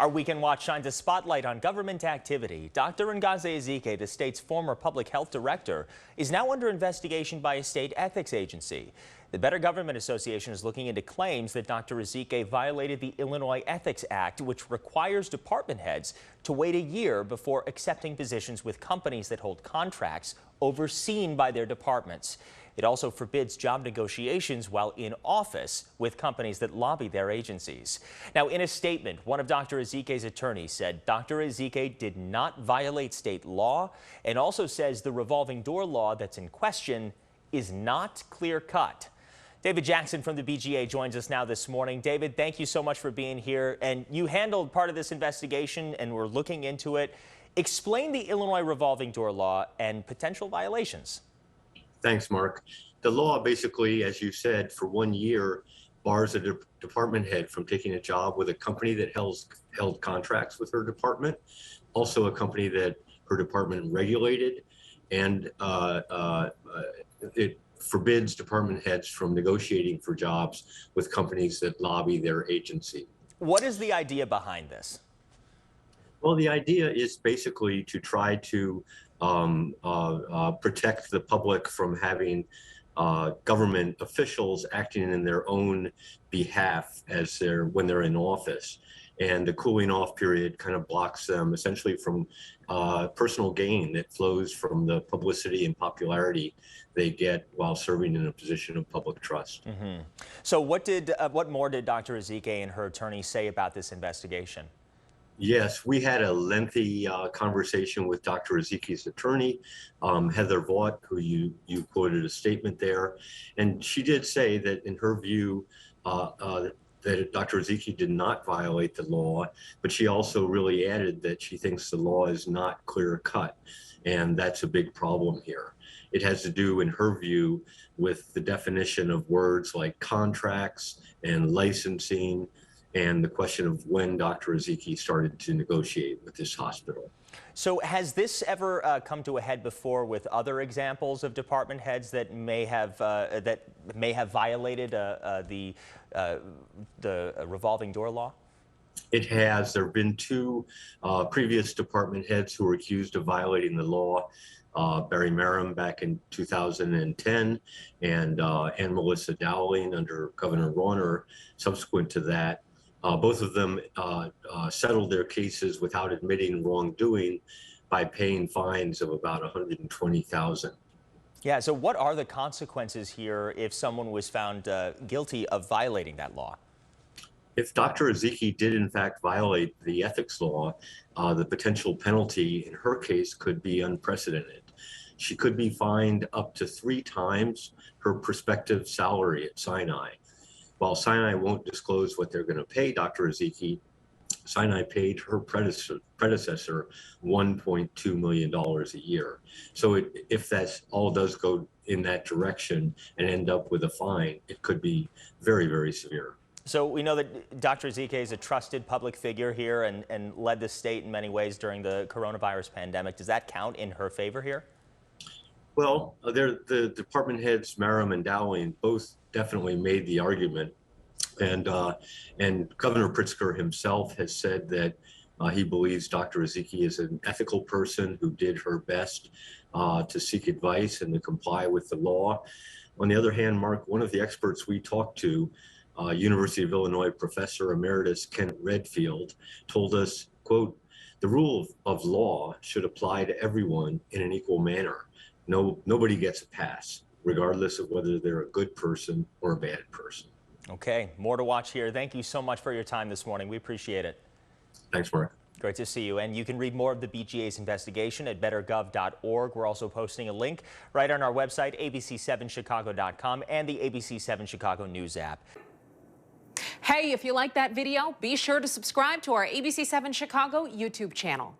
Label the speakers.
Speaker 1: Our Weekend Watch shines a spotlight on government activity. Dr. Ngozi Ezike, the state's former public health director, is now under investigation by a state ethics agency. The Better Government Association is looking into claims that Dr. Ezike violated the Illinois Ethics Act, which requires department heads to wait a year before accepting positions with companies that hold contracts overseen by their departments. It also forbids job negotiations while in office with companies that lobby their agencies. Now, in a statement, one of Dr. Ezike's attorneys said Dr. Ezike did not violate state law and also says the revolving door law that's in question is not clear-cut. David Jackson from the BGA joins us now this morning. David, thank you so much for being here. And you handled part of this investigation and we're looking into it. Explain the Illinois revolving door law and potential violations.
Speaker 2: Thanks, Mark. The law basically, as you said, for 1 year bars a department head from taking a job with a company that held contracts with her department, also a company that her department regulated, and it forbids department heads from negotiating for jobs with companies that lobby their agency.
Speaker 1: What is the idea behind this?
Speaker 2: Well, the idea is basically to try to protect the public from having government officials acting in their own behalf when they're in office. And the cooling off period kind of blocks them essentially from personal gain that flows from the publicity and popularity they get while serving in a position of public trust.
Speaker 1: Mm-hmm. So what more did Dr. Ezike and her attorney say about this investigation?
Speaker 2: Yes, we had a lengthy conversation with Dr. Ezike's attorney, Heather Vaught, who you quoted a statement there. And she did say that in her view, that Dr. Ezike did not violate the law, but she also really added that she thinks the law is not clear cut. And that's a big problem here. It has to do, in her view, with the definition of words like contracts and licensing, and the question of when Dr. Ezike started to negotiate with this hospital.
Speaker 1: So has this ever come to a head before with other examples of department heads that may have violated the revolving door law?
Speaker 2: It has. There have been two previous department heads who were accused of violating the law. Barry Merrim back in 2010 and Ann Melissa Dowling under Governor Rauner subsequent to that. Both of them settled their cases without admitting wrongdoing by paying fines of about $120,000.
Speaker 1: Yeah, so what are the consequences here if someone was found guilty of violating that law?
Speaker 2: If Dr. Ezike did in fact violate the ethics law, the potential penalty in her case could be unprecedented. She could be fined up to 3 times her prospective salary at Sinai. While Sinai won't disclose what they're going to pay Dr. Ezike, Sinai paid her predecessor $1.2 million a year. So if that all does go in that direction and end up with a fine, it could be very, very severe.
Speaker 1: So we know that Dr. Ezike is a trusted public figure here and led the state in many ways during the coronavirus pandemic. Does that count in her favor here?
Speaker 2: Well, the department heads, Merrim and Dowling, both definitely made the argument. And Governor Pritzker himself has said that he believes Dr. Ezike is an ethical person who did her best to seek advice and to comply with the law. On the other hand, Mark, one of the experts we talked to, University of Illinois Professor Emeritus Kent Redfield, told us, quote, "The rule of law should apply to everyone in an equal manner. Nobody gets a pass, regardless of whether they're a good person or a bad person."
Speaker 1: Okay, more to watch here. Thank you so much for your time this morning. We appreciate it.
Speaker 2: Thanks, Mark.
Speaker 1: Great to see you. And you can read more of the BGA's investigation at bettergov.org. We're also posting a link right on our website, abc7chicago.com, and the ABC7 Chicago News app.
Speaker 3: Hey, if you like that video, be sure to subscribe to our ABC7 Chicago YouTube channel.